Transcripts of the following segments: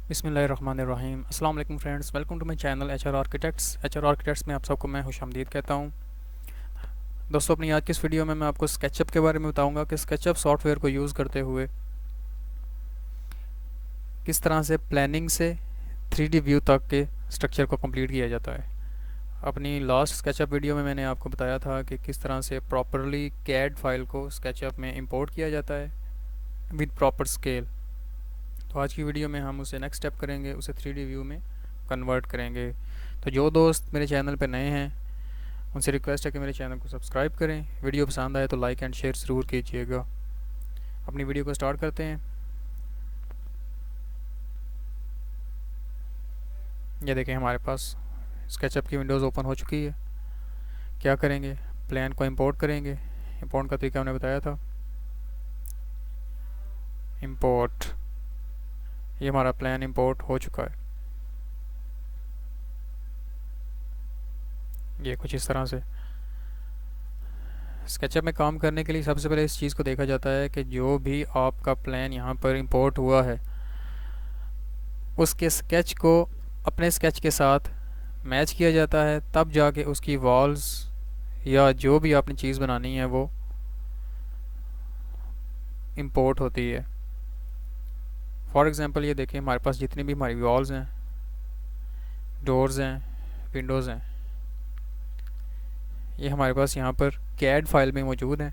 बिस्मिल्लाहिर्रहमानिर्रहीम। अस्सलाम वालेकुम friends, welcome to my channel H R architects में आप सबको मैं खुशामदीद कहता हूँ। दोस्तों, अपनी आज की इस वीडियो में मैं आपको स्केचअप के बारे में बताऊंगा कि स्केचअप सॉफ्टवेयर को यूज़ करते हुए किस तरह से प्लानिंग से 3D व्यू तक के स्ट्रक्चर को कंप्लीट किया जाता है। अपनी लास्ट स्केचअप वीडियो में मैंने आपको बताया था कि किस तरह से प्रॉपरली कैड फाइल को स्केचअप में इंपोर्ट किया जाता है विद प्रॉपर स्केल। तो आज की वीडियो में हम उसे नेक्स्ट स्टेप करेंगे, उसे 3D व्यू में कन्वर्ट करेंगे। तो जो दोस्त मेरे चैनल पर नए हैं उनसे रिक्वेस्ट है कि मेरे चैनल को सब्सक्राइब करें। वीडियो पसंद आए तो लाइक एंड शेयर ज़रूर कीजिएगा। अपनी वीडियो को स्टार्ट करते हैं। ये देखें, हमारे पास स्केचअप की विंडोज़ ओपन हो चुकी है। क्या करेंगे, प्लान को इंपोर्ट करेंगे। इंपोर्ट का तरीका हमने बताया था, इंपोर्ट। ये हमारा प्लान इंपोर्ट हो चुका है। ये कुछ इस तरह से स्केचअप में काम करने के लिए सबसे पहले इस चीज़ को देखा जाता है कि जो भी आपका प्लान यहाँ पर इंपोर्ट हुआ है उसके स्केच को अपने स्केच के साथ मैच किया जाता है, तब जाके उसकी वॉल्स या जो भी आपने चीज़ बनानी है वो इंपोर्ट होती है। फॉर एग्ज़ाम्पल ये देखें, हमारे पास जितनी भी हमारी वॉल्स हैं, डोर्स हैं, विंडोज़ हैं, ये हमारे पास यहाँ पर कैड फाइल में मौजूद हैं।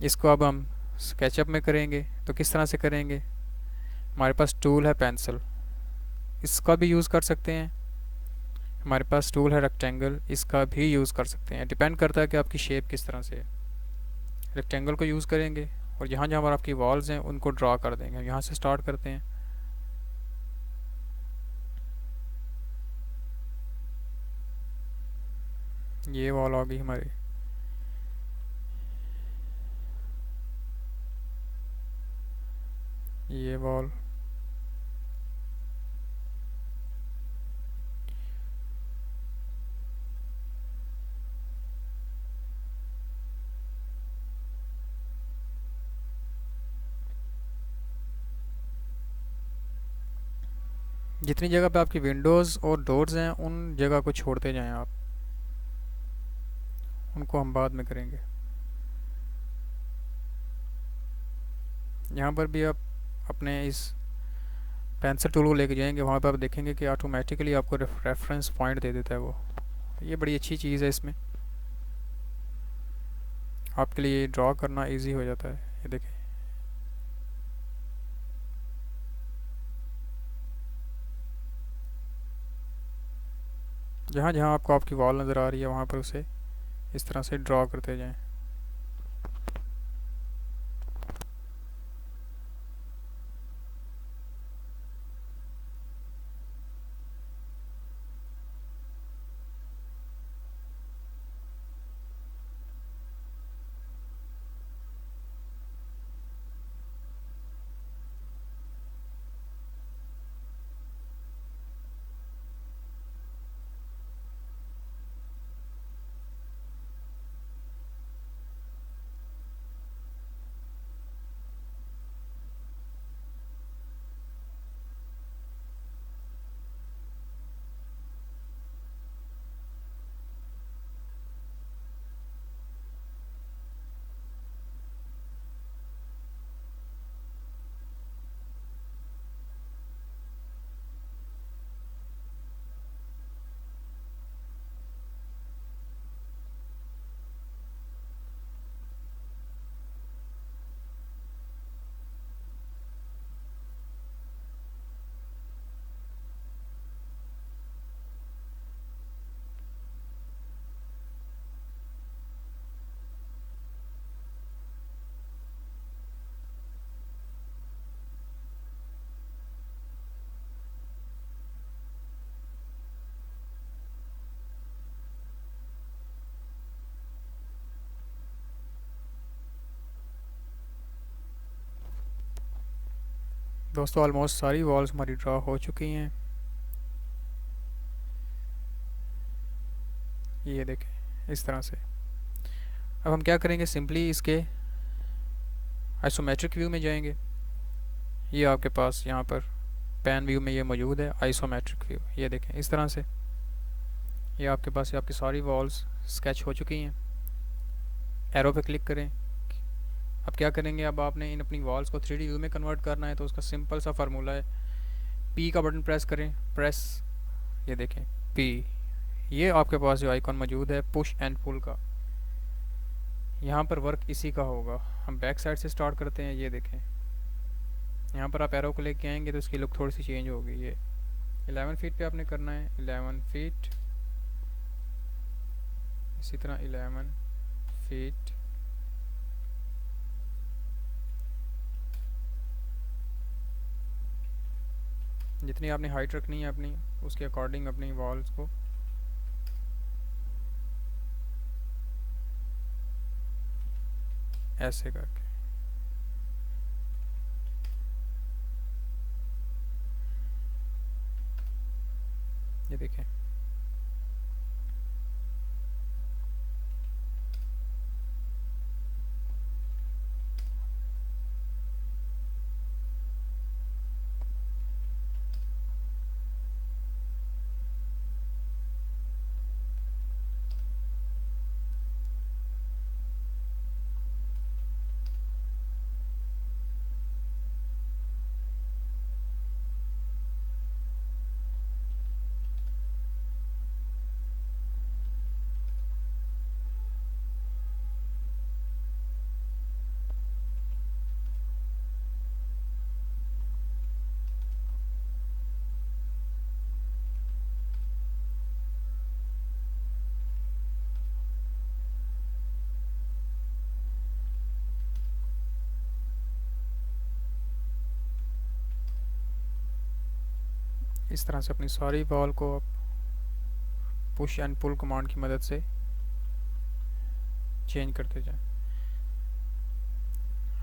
इसको अब हम स्केचअप में करेंगे तो किस तरह से करेंगे। हमारे पास टूल है पेंसिल, इसका भी यूज़ कर सकते हैं। हमारे पास टूल है रेक्टेंगल, इसका भी यूज़ कर सकते हैं। डिपेंड करता है कि आपकी शेप किस तरह से है। रेक्टेंगल को यूज़ करेंगे और जहाँ जहाँ पर आपकी वॉल्स हैं उनको ड्रा कर देंगे। यहाँ से स्टार्ट करते हैं। ये वॉल आ गई हमारी। ये वॉल, जितनी जगह पे आपकी विंडोज़ और डोर्स हैं उन जगह को छोड़ते जाएं आप, उनको हम बाद में करेंगे। यहाँ पर भी आप अपने इस पेंसिल टूल को लेके जाएंगे, वहाँ पर आप देखेंगे कि ऑटोमेटिकली आपको रेफरेंस पॉइंट दे देता है वो। ये बड़ी अच्छी चीज़ है, इसमें आपके लिए ड्रॉ करना इजी हो जाता है। ये देखें, जहाँ जहाँ आपको आपकी वॉल नज़र आ रही है वहाँ पर उसे इस तरह से ड्रॉ करते जाएं। दोस्तों, ऑलमोस्ट सारी वॉल्स हमारी ड्रॉ हो चुकी हैं। ये देखें इस तरह से। अब हम क्या करेंगे, सिंपली इसके आइसोमेट्रिक व्यू में जाएंगे। ये आपके पास यहाँ पर पैन व्यू में ये मौजूद है, आइसोमेट्रिक व्यू, ये देखें इस तरह से। ये आपके पास ये आपकी सारी वॉल्स स्केच हो चुकी हैं। एरो पे क्लिक करें। अब क्या करेंगे, अब आपने इन अपनी वॉल्स को 3D व्यू में कन्वर्ट करना है, तो उसका सिंपल सा फार्मूला है, पी का बटन प्रेस करें, प्रेस, ये देखें पी, ये आपके पास जो आइकॉन मौजूद है पुश एंड पुल का, यहाँ पर वर्क इसी का होगा। हम बैक साइड से स्टार्ट करते हैं। ये देखें यहाँ पर आप एरो को लेके आएंगे तो इसकी लुक थोड़ी सी चेंज होगी। ये 11 फीट पे आपने करना है, 11 फीट, इसी तरह 11 फीट, जितनी आपने हाइट रखनी है अपनी, उसके अकॉर्डिंग अपनी वॉल्स को ऐसे करके, ये देखें इस तरह से अपनी सारी वॉल को आप पुश एंड पुल कमांड की मदद से चेंज करते जाएं।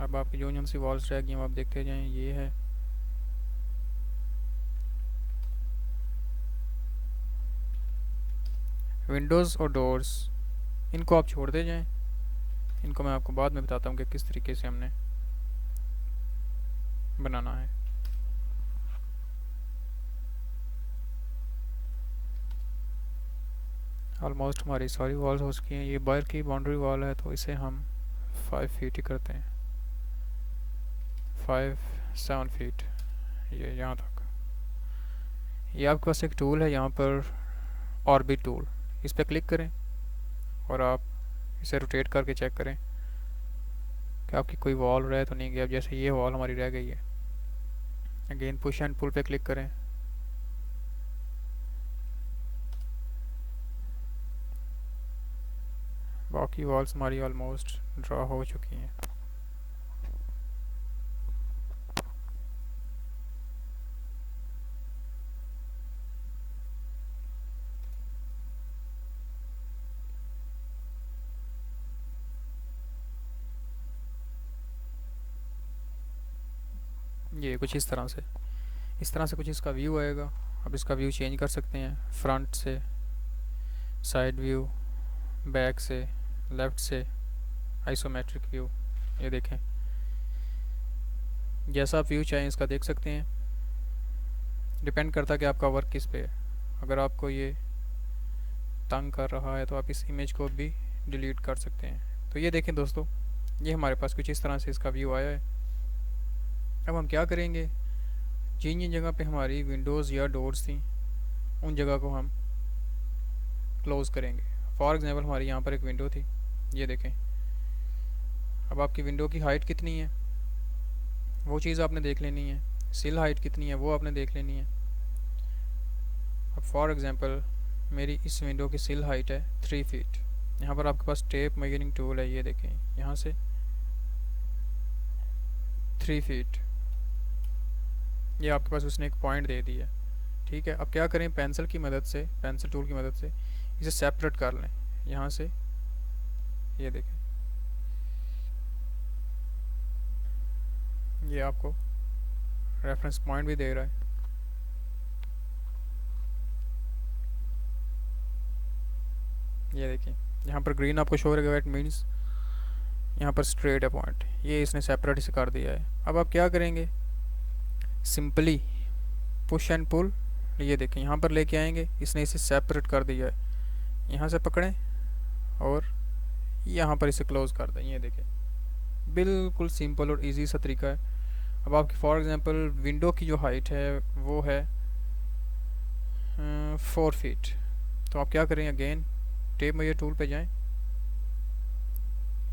अब आपकी जो सी वॉल्स रह गई आप देखते जाएं। ये है, विंडोज़ और डोर्स, इनको आप छोड़ते जाएं। इनको मैं आपको बाद में बताता हूँ कि किस तरीके से हमने बनाना है। ऑलमोस्ट हमारी सारी वॉल्स हो चुकी हैं। ये बाहर की बाउंड्री वॉल है तो इसे हम 5 फीट ही करते हैं, 7 फीट, ये यहाँ तक। ये आपके पास एक टूल है यहाँ पर, ऑर्बिट टूल, इस पर क्लिक करें और आप इसे रोटेट करके चेक करें कि आपकी कोई वॉल रह तो नहीं गई। अब जैसे ये वॉल हमारी रह गई है, अगेन पुश एंड पुल पे क्लिक करें, बाकी वॉल्स हमारी ऑलमोस्ट ड्रा हो चुकी हैं। ये कुछ इस तरह से, कुछ इसका व्यू आएगा। अब इसका व्यू चेंज कर सकते हैं, फ्रंट से, साइड व्यू, बैक से, लेफ़्ट से, आइसोमेट्रिक व्यू, ये देखें जैसा आप व्यू चाहें इसका देख सकते हैं। डिपेंड करता है कि आपका वर्क किस पे है। अगर आपको ये तंग कर रहा है तो आप इस इमेज को भी डिलीट कर सकते हैं। तो ये देखें दोस्तों, ये हमारे पास कुछ इस तरह से इसका व्यू आया है। अब हम क्या करेंगे, जिन जिन जगह पे हमारी विंडोज़ या डोर्स थी उन जगह को हम क्लोज़ करेंगे। फॉर एग्ज़ाम्पल हमारी यहाँ पर एक विंडो थी, ये देखें। अब आपकी विंडो की हाइट कितनी है वो चीज़ आपने देख लेनी है, सिल हाइट कितनी है वो आपने देख लेनी है। अब फॉर एग्ज़ाम्पल मेरी इस विंडो की सिल हाइट है 3 फीट। यहाँ पर आपके पास टेप मेजरिंग टूल है, ये देखें यहाँ से 3 फीट, ये आपके पास उसने एक पॉइंट दे दिया। ठीक है, अब क्या करें, पेंसिल की मदद से, पेंसिल टूल की मदद से इसे सेपरेट कर लें यहाँ से, ये देखें ये आपको रेफरेंस पॉइंट भी दे रहा है। ये देखिए यहाँ पर ग्रीन आपको शो करेगा, इट मीन्स यहाँ पर स्ट्रेट है पॉइंट, ये इसने सेपरेट से कर दिया है। अब आप क्या करेंगे, सिंपली पुश एंड पुल, ये देखें यहाँ पर लेके आएंगे, इसने इसे सेपरेट कर दिया है, यहाँ से पकड़ें और यहाँ पर इसे क्लोज़ कर दें। ये देखें बिल्कुल सिंपल और इजी सा तरीका है। अब आपकी फॉर एग्जांपल विंडो की जो हाइट है वो है 4 फीट, तो आप क्या करें, अगेन टेप मेजर टूल पे जाएं,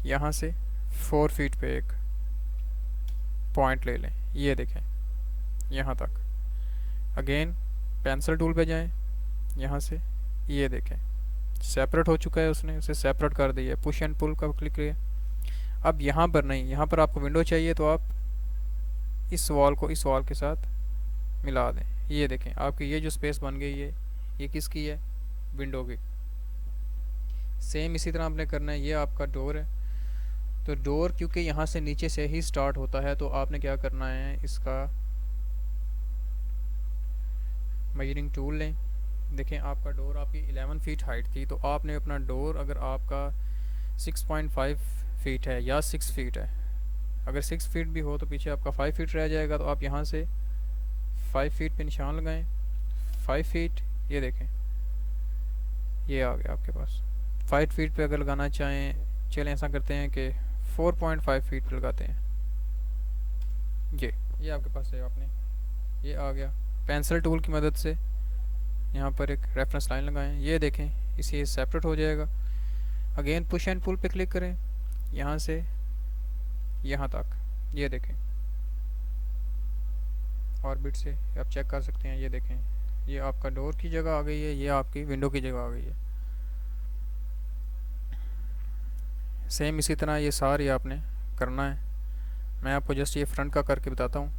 यहाँ से 4 फीट पे एक पॉइंट ले लें, ये देखें यहाँ तक। अगेन पेंसिल टूल पे जाएं, यहाँ से ये देखें सेपरेट हो चुका है, उसने उसे सेपरेट कर दिया है। पुश एंड पुल का क्लिक करिए। अब यहाँ पर नहीं, यहाँ पर आपको विंडो चाहिए तो आप इस वॉल को इस वॉल के साथ मिला दें। ये देखें आपकी ये जो स्पेस बन गई है ये किसकी है, विंडो की। सेम इसी तरह आपने करना है। ये आपका डोर है, तो डोर क्योंकि यहाँ से नीचे से ही स्टार्ट होता है, तो आपने क्या करना है, इसका मेजरिंग टूल लें। देखें आपका डोर आपकी 11 फीट हाइट थी, तो आपने अपना डोर अगर आपका 6.5 फीट है या 6 फीट है, अगर 6 फीट भी हो तो पीछे आपका 5 फीट रह जाएगा, तो आप यहाँ से 5 फीट पे निशान लगाएं, 5 फीट, ये देखें ये आ गया आपके पास। 5 फीट पे अगर लगाना चाहें, चलें ऐसा करते हैं कि 4.5 फीट पे लगाते हैं। ये आपके पास है, आपने ये आ गया। पेंसिल टूल की मदद से यहाँ पर एक रेफरेंस लाइन लगाएं, ये देखें इसे सेपरेट हो जाएगा। अगेन पुश एंड पुल पे क्लिक करें, यहाँ से यहाँ तक, ये देखें ऑर्बिट से आप चेक कर सकते हैं। ये देखें ये आपका डोर की जगह आ गई है, ये आपकी विंडो की जगह आ गई है। सेम इसी तरह ये सारी आपने करना है। मैं आपको जस्ट ये फ्रंट का करके बताता हूँ।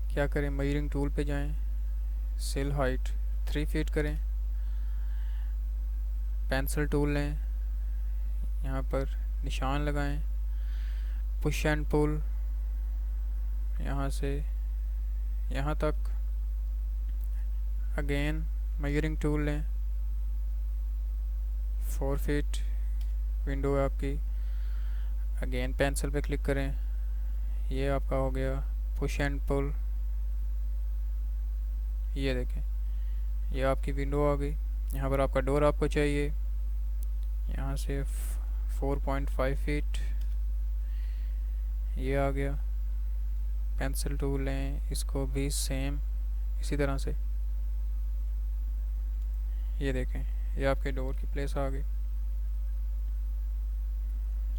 क्या करें, मेजरिंग टूल पे जाएं, सेल हाइट 3 फीट करें, पेंसिल टूल लें, यहाँ पर निशान लगाएं, पुश एंड पुल यहाँ से यहाँ तक। अगेन मेजरिंग टूल लें, 4 फीट विंडो है आपकी। अगेन पेंसिल पे क्लिक करें, ये आपका हो गया पुश एंड पुल, ये देखें ये आपकी विंडो आ गई। यहाँ पर आपका डोर आपको चाहिए, यहाँ से 4.5 फीट, ये आ गया। पेंसिल टूल लें, इसको भी सेम इसी तरह से, ये देखें ये आपके डोर की प्लेस आ गई।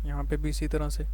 यहाँ पे भी इसी तरह से।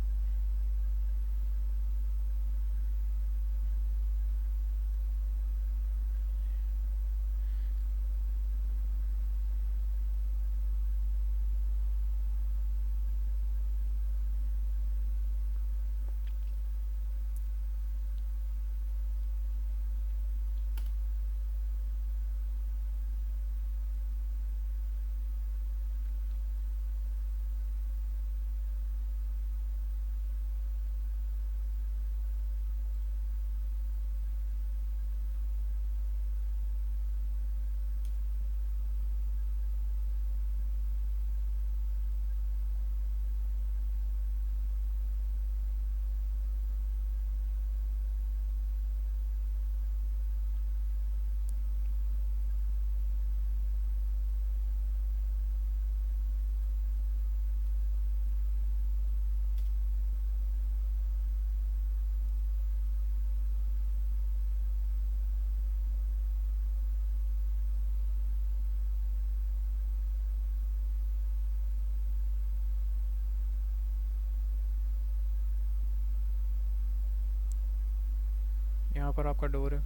यहाँ पर आपका डोर है,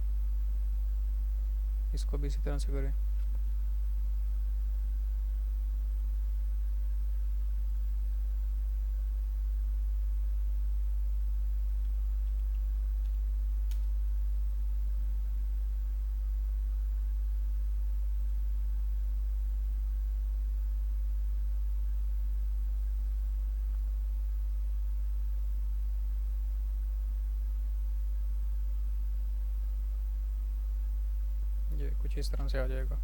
इसको भी इसी तरह से करें। ये कुछ इस तरह से आ जाएगा।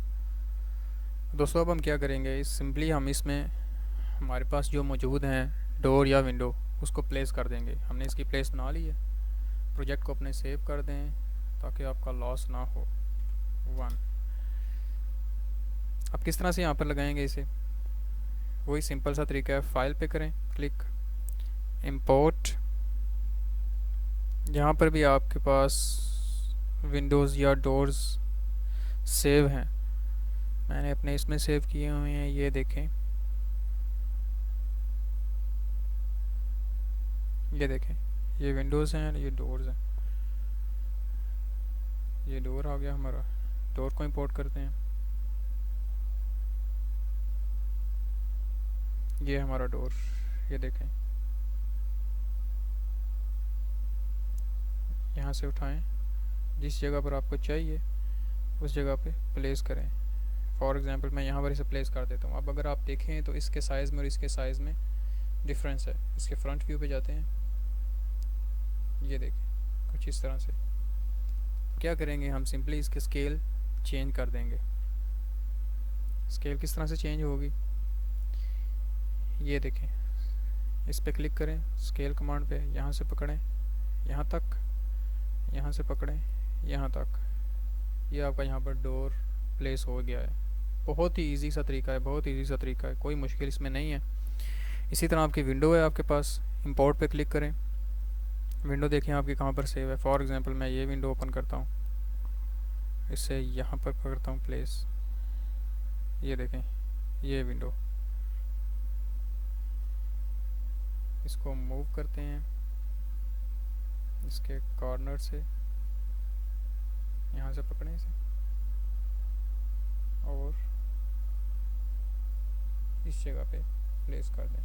दोस्तों अब हम क्या करेंगे, इस सिंपली हम इसमें हमारे पास जो मौजूद हैं डोर या विंडो, उसको प्लेस कर देंगे। हमने इसकी प्लेस बना ली है। प्रोजेक्ट को अपने सेव कर दें ताकि आपका लॉस ना हो। 1। अब किस तरह से यहाँ पर लगाएंगे इसे, वही सिंपल सा तरीका है। फाइल पे करें क्लिक, इंपोर्ट। यहाँ पर भी आपके पास विंडोज़ या डोर्स सेव हैं, मैंने अपने इसमें सेव किए हुए हैं। ये देखें, ये देखें, ये विंडोज़ हैं, ये डोर्स हैं। ये डोर आ गया हमारा। डोर को इंपोर्ट करते हैं। ये हमारा डोर, ये देखें। यहाँ से उठाएं, जिस जगह पर आपको चाहिए उस जगह पे प्लेस करें। फॉर एग्जांपल मैं यहाँ पर इसे प्लेस कर देता हूँ। अब अगर आप देखें तो इसके साइज़ में और इसके साइज़ में डिफरेंस है। इसके फ्रंट व्यू पे जाते हैं, ये देखें कुछ इस तरह से। क्या करेंगे हम, सिंपली इसके स्केल चेंज कर देंगे। स्केल किस तरह से चेंज होगी, ये देखें। इस पे क्लिक करें, स्केल कमांड पे, यहाँ से पकड़ें यहाँ तक, यहाँ से पकड़ें यहाँ तक। ये आपका यहाँ पर डोर प्लेस हो गया है। बहुत ही इजी सा तरीका है, बहुत इजी सा तरीका है, कोई मुश्किल इसमें नहीं है। इसी तरह आपकी विंडो है आपके पास, इंपोर्ट पे क्लिक करें। विंडो देखें आपकी कहाँ पर सेव है। फॉर एग्जांपल मैं ये विंडो ओपन करता हूँ, इसे यहाँ पर करता हूँ प्लेस। ये देखें, ये विंडो, इसको मूव करते हैं इसके कॉर्नर से, यहाँ से पकड़ें इसे और इस जगह पे प्लेस कर दें।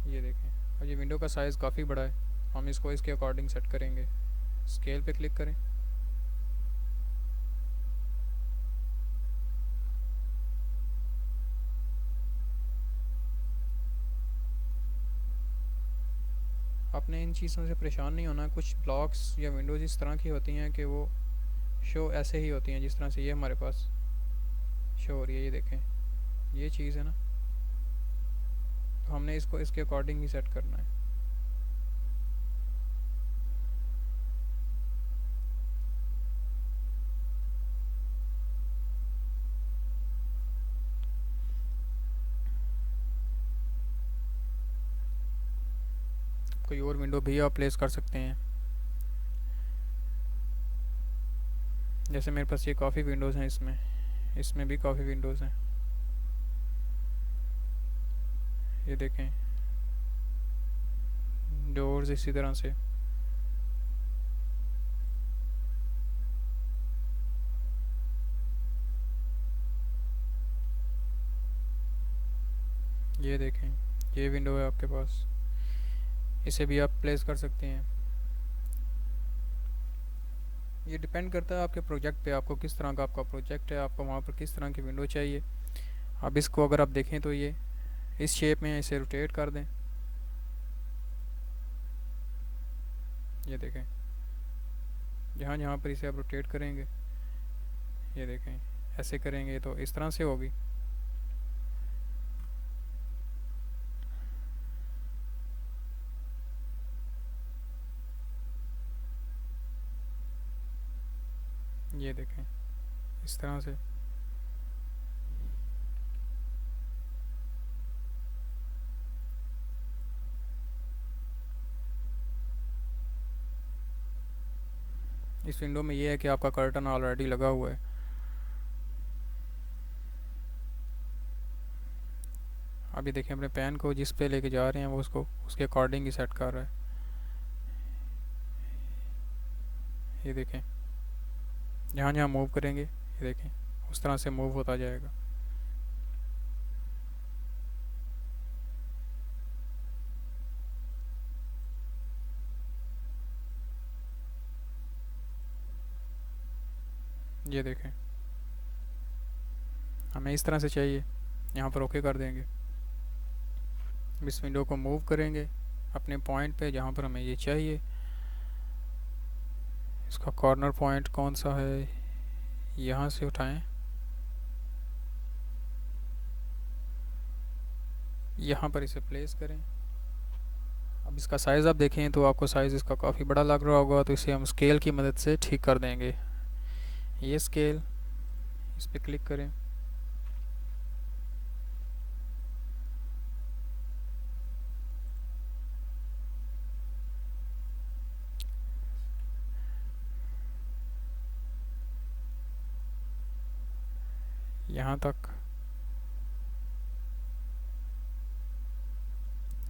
ये देखें, अब ये विंडो का साइज़ काफ़ी बड़ा है। हम इसको इसके अकॉर्डिंग सेट करेंगे। स्केल पे क्लिक करें, आपने इन चीज़ों से परेशान नहीं होना। कुछ ब्लॉक्स या विंडोज़ इस तरह की होती हैं कि वो शो ऐसे ही होती हैं जिस तरह से ये हमारे पास शो हो रही है। ये देखें, ये चीज़ है ना, तो हमने इसको इसके अकॉर्डिंग ही सेट करना है। कोई और विंडो भी आप प्लेस कर सकते हैं। जैसे मेरे पास ये काफ़ी विंडोज़ हैं, इसमें भी काफ़ी विंडोज़ हैं। ये देखें, डोर्स इसी तरह से। ये देखें, ये विंडो है आपके पास, इसे भी आप प्लेस कर सकते हैं। ये डिपेंड करता है आपके प्रोजेक्ट पे, आपको किस तरह का आपका प्रोजेक्ट है, आपको वहाँ पर किस तरह की विंडो चाहिए। अब इसको अगर आप देखें तो ये इस शेप में, इसे रोटेट कर दें। ये देखें, जहाँ जहाँ पर इसे आप रोटेट करेंगे, ये देखें ऐसे करेंगे तो इस तरह से होगी। ये देखें इस तरह से। इस विंडो में ये है कि आपका कर्टन ऑलरेडी लगा हुआ है। अभी देखें, अपने पेन को जिस पे लेके जा रहे हैं वो उसको उसके अकॉर्डिंग ही सेट कर रहा है। ये देखें, जहाँ जहाँ मूव करेंगे, ये देखें उस तरह से मूव होता जाएगा। ये देखें, हमें इस तरह से चाहिए, यहाँ पर ओके कर देंगे। इस विंडो को मूव करेंगे अपने पॉइंट पे जहाँ पर हमें ये चाहिए। इसका कॉर्नर पॉइंट कौन सा है, यहाँ से उठाएं यहाँ पर इसे प्लेस करें। अब इसका साइज़ आप देखें तो आपको साइज़ इसका काफ़ी बड़ा लग रहा होगा, तो इसे हम स्केल की मदद से ठीक कर देंगे। ये स्केल, इस पर क्लिक करें। यहाँ तक,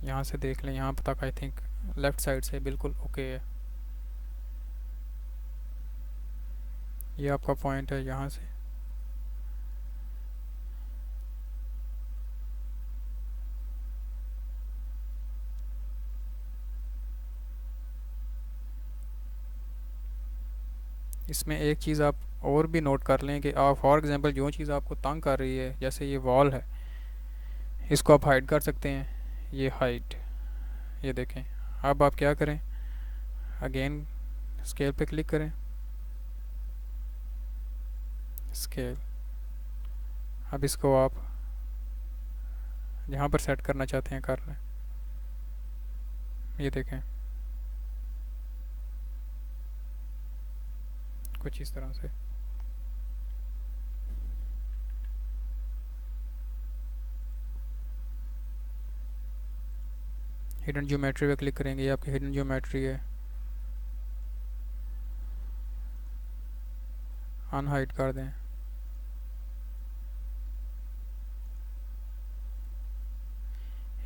यहाँ से देख लें, यहाँ तक आई थिंक लेफ़्ट साइड से बिल्कुल ओके है। ये आपका पॉइंट है यहाँ से। इसमें एक चीज़ आप और भी नोट कर लें कि आप फॉर एग्ज़ाम्पल जो चीज़ आपको तंग कर रही है, जैसे ये वॉल है, इसको आप हाइड कर सकते हैं। ये हाइट, ये देखें। अब आप क्या करें, अगेन स्केल पे क्लिक करें, स्केल। अब इसको आप जहाँ पर सेट करना चाहते हैं कर लें। ये देखें, कुछ इस तरह से। हिडन ज्योमेट्री पे क्लिक करेंगे, ये आपकी हिडन ज्योमेट्री है। अनहाइड कर दें।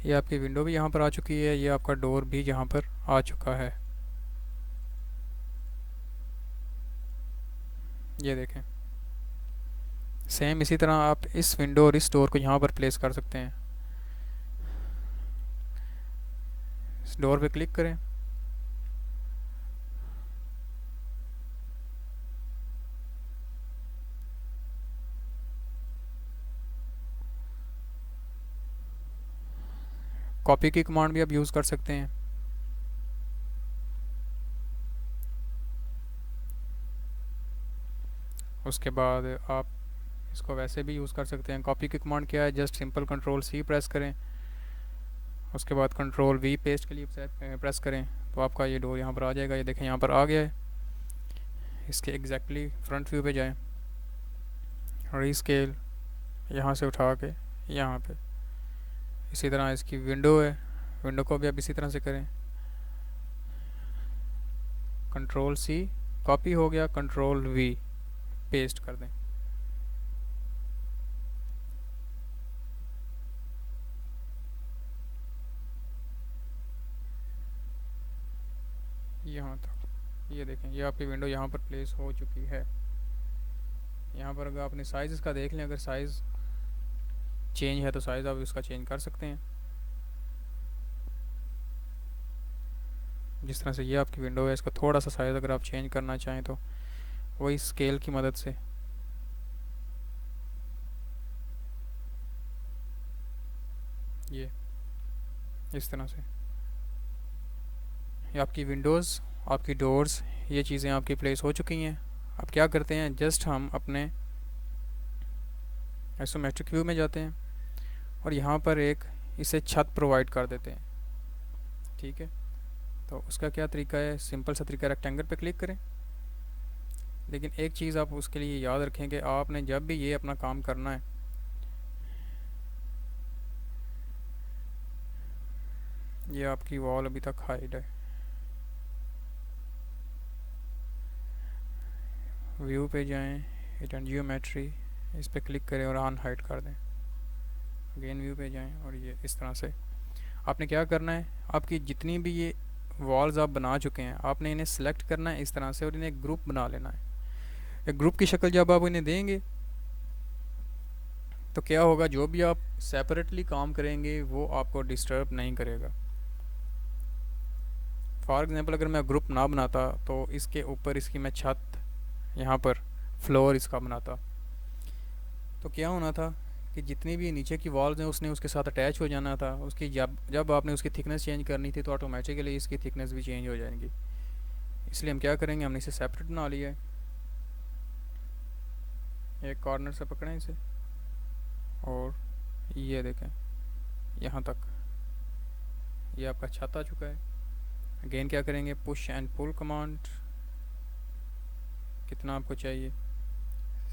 ये आपकी विंडो भी यहाँ पर आ चुकी है, ये आपका डोर भी यहाँ पर आ चुका है। ये देखें, सेम इसी तरह आप इस विंडो और इस डोर को यहाँ पर प्लेस कर सकते हैं। इस डोर पे क्लिक करें, कॉपी की कमांड भी आप यूज़ कर सकते हैं। उसके बाद आप इसको वैसे भी यूज़ कर सकते हैं। कॉपी की कमांड क्या है, just simple control C press करें, उसके बाद कंट्रोल वी पेस्ट के लिए प्रेस करें, तो आपका ये डोर यहाँ पर आ जाएगा। ये देखें यहाँ पर आ गया है। इसके एग्जैक्टली फ्रंट व्यू पे जाएं, रीस्केल यहाँ से उठा के यहाँ पे। इसी तरह इसकी विंडो है, विंडो को भी आप इसी तरह से करें। कंट्रोल सी, कॉपी हो गया, कंट्रोल वी पेस्ट कर दें। यहाँ तक ये देखें, ये आपकी विंडो यहाँ पर प्लेस हो चुकी है। यहाँ पर अगर आपने साइज़ इसका देख लें, अगर साइज़ चेंज है तो साइज़ आप इसका चेंज कर सकते हैं। जिस तरह से ये आपकी विंडो है, इसका थोड़ा सा साइज़ अगर आप चेंज करना चाहें तो वही स्केल की मदद से। ये इस तरह से ये आपकी विंडोज़, आपकी डोर्स, ये चीज़ें आपकी प्लेस हो चुकी हैं। अब क्या करते हैं, जस्ट हम अपने आइसोमेट्रिक व्यू में जाते हैं और यहाँ पर एक इसे छत प्रोवाइड कर देते हैं। ठीक है, तो उसका क्या तरीका है, सिंपल सा तरीका, रेक्टेंगल पे क्लिक करें। लेकिन एक चीज़ आप उसके लिए याद रखें कि आपने जब भी ये अपना काम करना है, ये आपकी वॉल अभी तक हाइड है, व्यू पे जाएं, हिडन ज्योमेट्री, इस पे क्लिक करें और अनहाइड कर दें। अगेन व्यू पे जाएं और ये इस तरह से आपने क्या करना है, आपकी जितनी भी ये वॉल्स आप बना चुके हैं, आपने इन्हें सेलेक्ट करना है इस तरह से और इन्हें एक ग्रुप बना लेना है। एक ग्रुप की शक्ल जब आप इन्हें देंगे तो क्या होगा, जो भी आप सेपरेटली काम करेंगे वो आपको डिस्टर्ब नहीं करेगा। फॉर एग्ज़ाम्पल अगर मैं ग्रुप ना बनाता तो इसके ऊपर इसकी मैं छत, यहाँ पर फ्लोर इसका बनाता, तो क्या होना था कि जितनी भी नीचे की वॉल्स हैं उसने उसके साथ अटैच हो जाना था। उसकी जब जब आपने उसकी थिकनेस चेंज करनी थी तो ऑटोमेटिकली इसकी थिकनेस भी चेंज हो जाएगी। इसलिए हम क्या करेंगे, हमने इसे सेपरेट बना लिया है। एक कॉर्नर से पकड़ें इसे और ये देखें, यहाँ तक ये आपका छत आ चुका है। अगेन क्या करेंगे, पुश एंड पुल कमांड। कितना आपको चाहिए,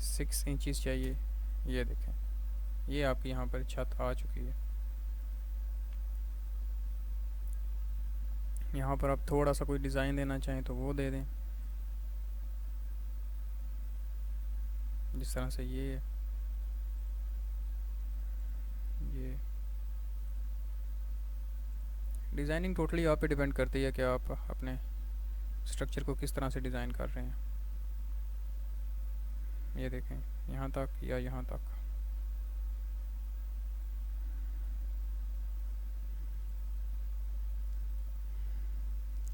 6 इंचज़ चाहिए। ये देखें, ये आपकी यहाँ पर छत आ चुकी है। यहाँ पर आप थोड़ा सा कोई डिज़ाइन देना चाहें तो वो दे दें, जिस तरह से ये डिज़ाइनिंग टोटली आप पे डिपेंड करती है कि आप अपने स्ट्रक्चर को किस तरह से डिज़ाइन कर रहे हैं। ये देखें, यहाँ तक या यहाँ तक।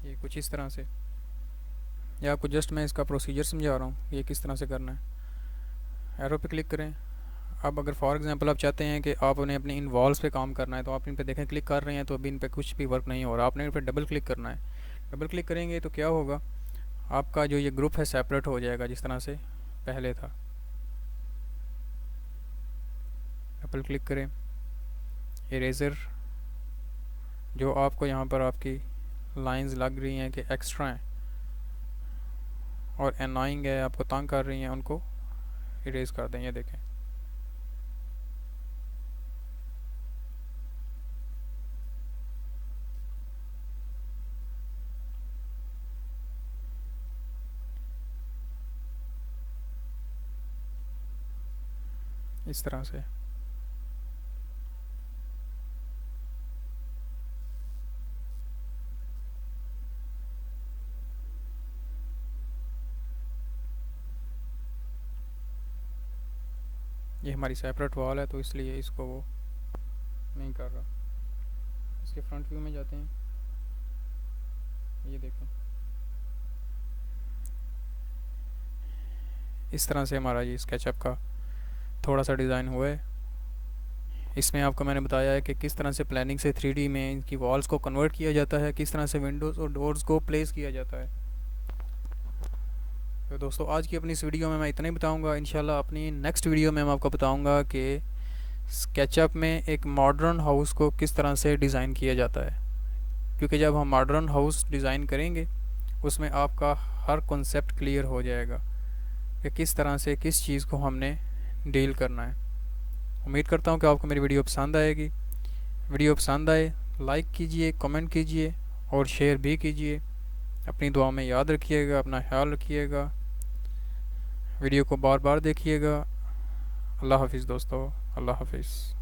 ये कुछ इस तरह से, या आपको जस्ट मैं इसका प्रोसीजर समझा रहा हूँ ये किस तरह से करना है। एरो पे क्लिक करें। अब अगर फॉर एग्जांपल आप चाहते हैं कि आपने अपने इन वॉल्स पे काम करना है, तो आप इन पे देखें क्लिक कर रहे हैं तो अभी इन पे कुछ भी वर्क नहीं हो रहा। आपने इन पर डबल क्लिक करना है। डबल क्लिक करेंगे तो क्या होगा, आपका जो ये ग्रुप है सेपरेट हो जाएगा जिस तरह से पहले था। डबल क्लिक करें, इरेज़र जो आपको यहाँ पर आपकी लाइंस लग रही हैं कि एक्स्ट्रा हैं और एनोइंग है, आपको तंग कर रही हैं, उनको इरेज कर दें। ये देखें, इस तरह से। ये हमारी सेपरेट वॉल है तो इसलिए इसको वो नहीं कर रहा। इसके फ्रंट व्यू में जाते हैं। ये देखें, इस तरह से हमारा ये स्केचअप का थोड़ा सा डिज़ाइन हुआ है। इसमें आपको मैंने बताया है कि किस तरह से प्लानिंग से 3D में इनकी वॉल्स को कन्वर्ट किया जाता है, किस तरह से विंडोज़ और डोर्स को प्लेस किया जाता है। तो दोस्तों आज की अपनी इस वीडियो में मैं इतना ही बताऊंगा। इंशाल्लाह अपनी नेक्स्ट वीडियो में मैं आपको बताऊंगा कि स्केचअप में एक मॉडर्न हाउस को किस तरह से डिज़ाइन किया जाता है, क्योंकि जब हम मॉडर्न हाउस डिज़ाइन करेंगे उसमें आपका हर कॉन्सेप्ट क्लियर हो जाएगा कि किस तरह से किस चीज़ को हमने डील करना है। उम्मीद करता हूँ कि आपको मेरी वीडियो पसंद आएगी। वीडियो पसंद आए लाइक कीजिए, कमेंट कीजिए और शेयर भी कीजिए। अपनी दुआ में याद रखिएगा, अपना ख्याल रखिएगा, वीडियो को बार बार देखिएगा। अल्लाह हाफिज़ दोस्तों, अल्लाह हाफिज़।